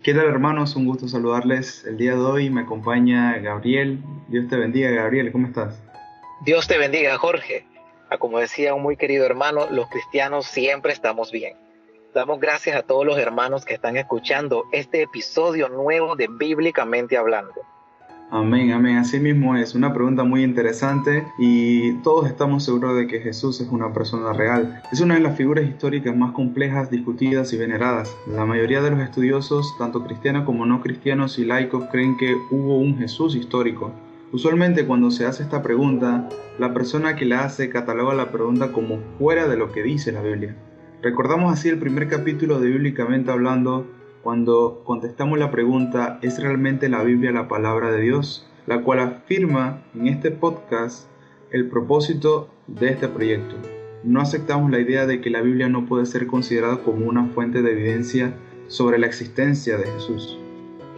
¿Qué tal, hermanos? Un gusto saludarles. El día de hoy me acompaña Gabriel. Dios te bendiga, Gabriel. ¿Cómo estás? Dios te bendiga, Jorge. Como decía un muy querido hermano, los cristianos siempre estamos bien. Damos gracias a todos los hermanos que están escuchando este episodio nuevo de Bíblicamente Hablando. Amén, amén. Así mismo es una pregunta muy interesante y todos estamos seguros de que Jesús es una persona real. Es una de las figuras históricas más complejas, discutidas y veneradas. La mayoría de los estudiosos, tanto cristianos como no cristianos y laicos, creen que hubo un Jesús histórico. Usualmente cuando se hace esta pregunta, la persona que la hace cataloga la pregunta como fuera de lo que dice la Biblia. Recordamos así el primer capítulo de Bíblicamente Hablando, cuando contestamos la pregunta: ¿es realmente la Biblia la palabra de Dios? La cual afirma en este podcast el propósito de este proyecto. No aceptamos la idea de que la Biblia no puede ser considerada como una fuente de evidencia sobre la existencia de Jesús.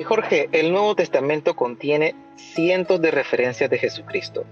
Y Jorge, el Nuevo Testamento contiene cientos de referencias de Jesucristo.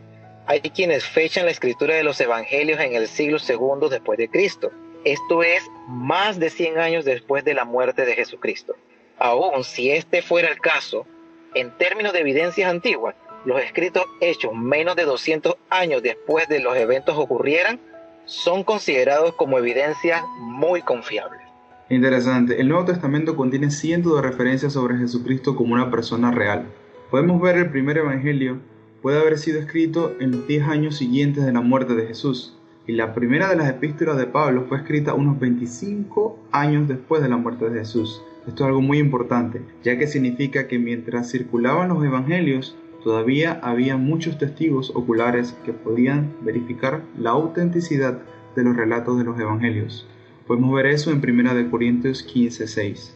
Hay quienes fechan la escritura de los evangelios en el siglo II después de Cristo. Esto es más de 100 años después de la muerte de Jesucristo. Aún si este fuera el caso, en términos de evidencias antiguas, los escritos hechos menos de 200 años después de los eventos ocurrieran son considerados como evidencias muy confiables. Interesante. El Nuevo Testamento contiene cientos de referencias sobre Jesucristo como una persona real. Podemos ver el primer evangelio puede haber sido escrito en los 10 años siguientes de la muerte de Jesús. Y la primera de las epístolas de Pablo fue escrita unos 25 años después de la muerte de Jesús. Esto es algo muy importante, ya que significa que mientras circulaban los evangelios, todavía había muchos testigos oculares que podían verificar la autenticidad de los relatos de los evangelios. Podemos ver eso en 1 Corintios 15:6.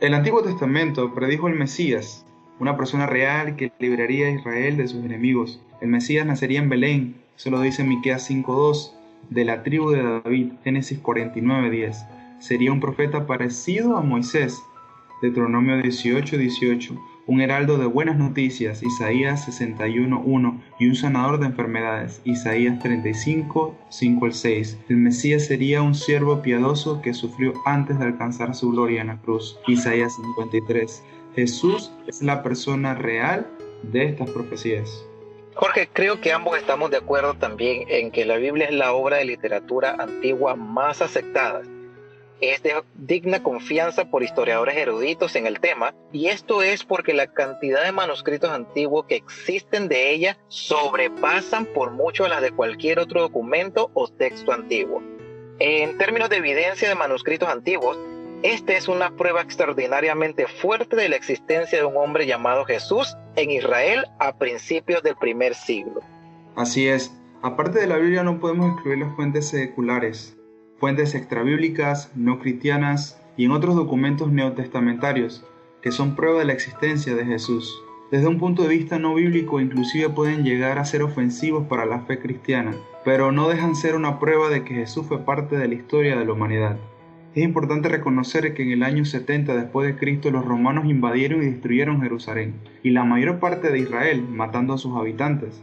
El Antiguo Testamento predijo el Mesías, una persona real que libraría a Israel de sus enemigos. El Mesías nacería en Belén. Eso lo dice Miqueas 5:2, de la tribu de David, Génesis 49:10. Sería un profeta parecido a Moisés, Deuteronomio 18:18, un heraldo de buenas noticias, Isaías 61:1, y un sanador de enfermedades, Isaías 35:5-6. El Mesías sería un siervo piadoso que sufrió antes de alcanzar su gloria en la cruz, Isaías 53. Jesús es la persona real de estas profecías. Jorge, creo que ambos estamos de acuerdo también en que la Biblia es la obra de literatura antigua más aceptada. Es de digna confianza por historiadores eruditos en el tema, y esto es porque la cantidad de manuscritos antiguos que existen de ella sobrepasan por mucho a las de cualquier otro documento o texto antiguo. En términos de evidencia de manuscritos antiguos, esta es una prueba extraordinariamente fuerte de la existencia de un hombre llamado Jesús en Israel a principios del primer siglo. Así es. Aparte de la Biblia no podemos excluir las fuentes seculares, fuentes extrabíblicas, no cristianas y en otros documentos neotestamentarios que son prueba de la existencia de Jesús. Desde un punto de vista no bíblico, inclusive pueden llegar a ser ofensivos para la fe cristiana, pero no dejan ser una prueba de que Jesús fue parte de la historia de la humanidad. Es importante reconocer que en el año 70 después de Cristo los romanos invadieron y destruyeron Jerusalén y la mayor parte de Israel, matando a sus habitantes.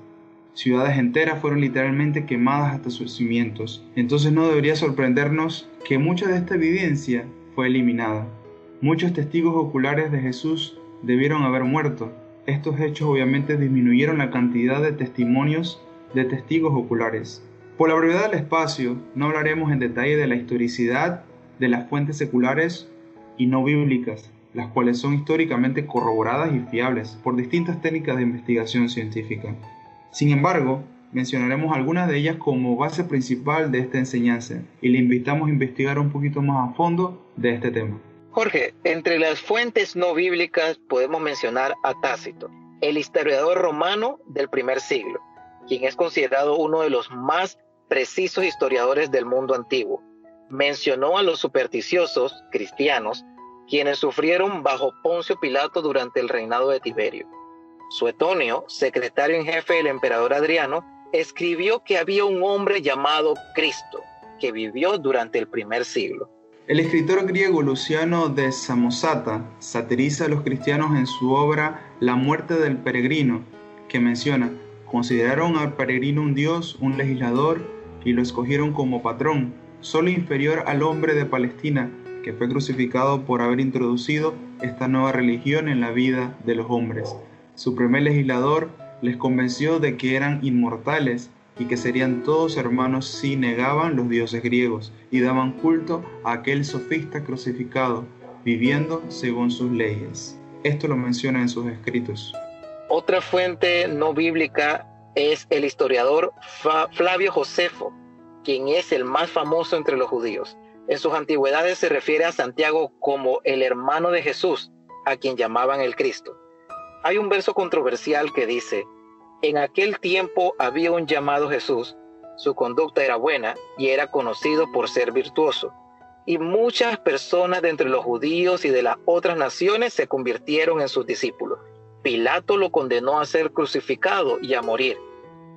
Ciudades enteras fueron literalmente quemadas hasta sus cimientos. Entonces no debería sorprendernos que mucha de esta evidencia fue eliminada. Muchos testigos oculares de Jesús debieron haber muerto. Estos hechos obviamente disminuyeron la cantidad de testimonios de testigos oculares. Por la brevedad del espacio, no hablaremos en detalle de la historicidad de las fuentes seculares y no bíblicas, las cuales son históricamente corroboradas y fiables por distintas técnicas de investigación científica. Sin embargo, mencionaremos algunas de ellas como base principal de esta enseñanza y le invitamos a investigar un poquito más a fondo de este tema. Jorge, entre las fuentes no bíblicas podemos mencionar a Tácito, el historiador romano del primer siglo, quien es considerado uno de los más precisos historiadores del mundo antiguo. Mencionó a los supersticiosos cristianos, quienes sufrieron bajo Poncio Pilato durante el reinado de Tiberio. Suetonio, secretario en jefe del emperador Adriano, escribió que había un hombre llamado Cristo, que vivió durante el primer siglo. El escritor griego Luciano de Samosata satiriza a los cristianos en su obra La muerte del peregrino, que menciona: Consideraron al peregrino un dios, un legislador, y lo escogieron como patrón, solo inferior al hombre de Palestina, que fue crucificado por haber introducido esta nueva religión en la vida de los hombres. Su primer legislador les convenció de que eran inmortales y que serían todos hermanos si negaban los dioses griegos y daban culto a aquel sofista crucificado, viviendo según sus leyes. Esto lo menciona en sus escritos. Otra fuente no bíblica es el historiador Flavio Josefo, quien es el más famoso entre los judíos. En sus antigüedades se refiere a Santiago como el hermano de Jesús, a quien llamaban el Cristo. Hay un verso controversial que dice: en aquel tiempo había un llamado Jesús, su conducta era buena y era conocido por ser virtuoso. Y muchas personas de entre los judíos y de las otras naciones se convirtieron en sus discípulos. Pilato lo condenó a ser crucificado y a morir.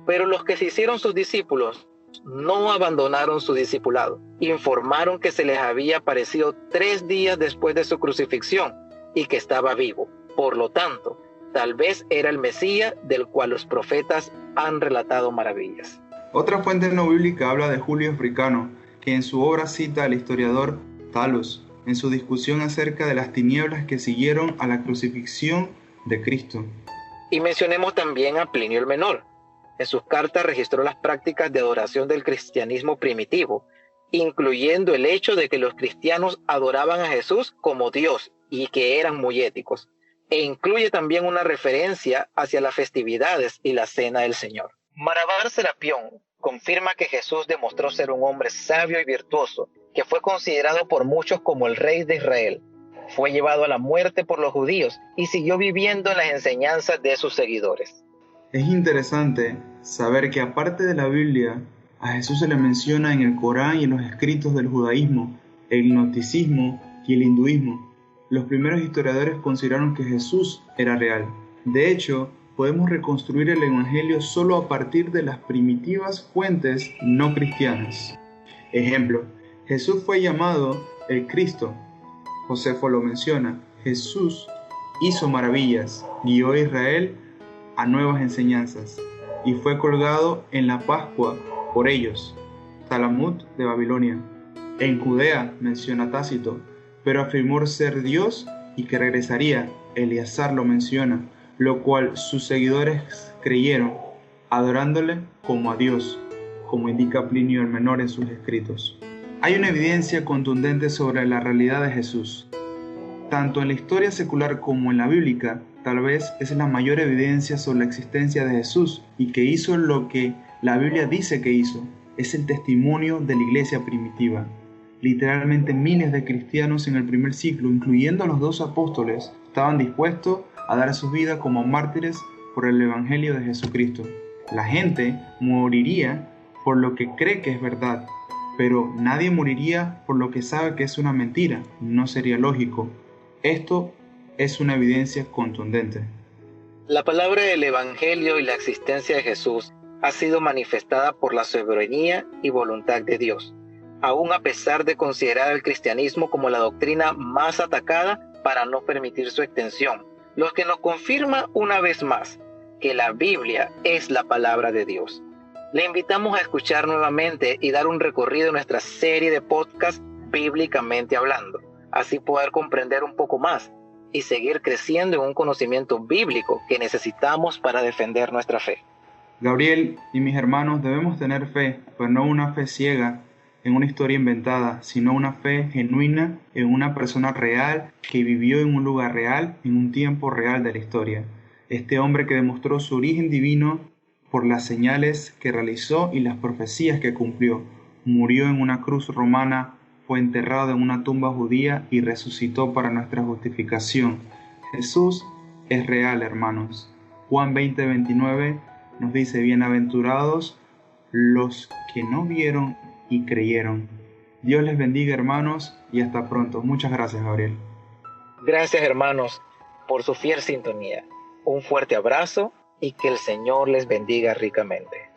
Pero los que se hicieron sus discípulos no abandonaron su discipulado. Informaron que se les había aparecido 3 días después de su crucifixión y que estaba vivo. Por lo tanto, tal vez era el Mesías del cual los profetas han relatado maravillas. Otra fuente no bíblica habla de Julio Africano, que en su obra cita al historiador Talus en su discusión acerca de las tinieblas que siguieron a la crucifixión de Cristo. Y mencionemos también a Plinio el Menor. En sus cartas registró las prácticas de adoración del cristianismo primitivo, incluyendo el hecho de que los cristianos adoraban a Jesús como Dios y que eran muy éticos. E incluye también una referencia hacia las festividades y la cena del Señor. Marabar Serapión confirma que Jesús demostró ser un hombre sabio y virtuoso, que fue considerado por muchos como el rey de Israel. Fue llevado a la muerte por los judíos y siguió viviendo en las enseñanzas de sus seguidores. Es interesante saber que aparte de la Biblia, a Jesús se le menciona en el Corán y en los escritos del judaísmo, el gnosticismo y el hinduismo. Los primeros historiadores consideraron que Jesús era real. De hecho, podemos reconstruir el Evangelio solo a partir de las primitivas fuentes no cristianas. Ejemplo, Jesús fue llamado el Cristo. Josefo lo menciona. Jesús hizo maravillas, guió a Israel a nuevas enseñanzas y fue colgado en la Pascua por ellos. Talmud de Babilonia. En Judea menciona Tácito, pero afirmó ser Dios y que regresaría. Eleazar lo menciona, lo cual sus seguidores creyeron, adorándole como a Dios, como indica Plinio el Menor en sus escritos. Hay una evidencia contundente sobre la realidad de Jesús. Tanto en la historia secular como en la bíblica, tal vez es la mayor evidencia sobre la existencia de Jesús y que hizo lo que la Biblia dice que hizo. Es el testimonio de la iglesia primitiva. Literalmente miles de cristianos en el primer siglo, incluyendo a los 12 apóstoles, estaban dispuestos a dar su vida como mártires por el Evangelio de Jesucristo. La gente moriría por lo que cree que es verdad, pero nadie moriría por lo que sabe que es una mentira. No sería lógico. Esto es una evidencia contundente. La palabra del Evangelio y la existencia de Jesús ha sido manifestada por la soberanía y voluntad de Dios, aún a pesar de considerar el cristianismo como la doctrina más atacada para no permitir su extensión, lo que nos confirma una vez más que la Biblia es la palabra de Dios. Le invitamos a escuchar nuevamente y dar un recorrido en nuestra serie de podcast Bíblicamente Hablando, así poder comprender un poco más y seguir creciendo en un conocimiento bíblico que necesitamos para defender nuestra fe. Gabriel y mis hermanos, debemos tener fe, pero no una fe ciega en una historia inventada, sino una fe genuina en una persona real que vivió en un lugar real, en un tiempo real de la historia. Este hombre que demostró su origen divino por las señales que realizó y las profecías que cumplió. Murió en una cruz romana, fue enterrado en una tumba judía y resucitó para nuestra justificación. Jesús es real, hermanos. Juan 20:29 nos dice: bienaventurados los que no vieron y creyeron. Dios les bendiga, hermanos, y hasta pronto. Muchas gracias, Gabriel. Gracias, hermanos, por su fiel sintonía. Un fuerte abrazo y que el Señor les bendiga ricamente.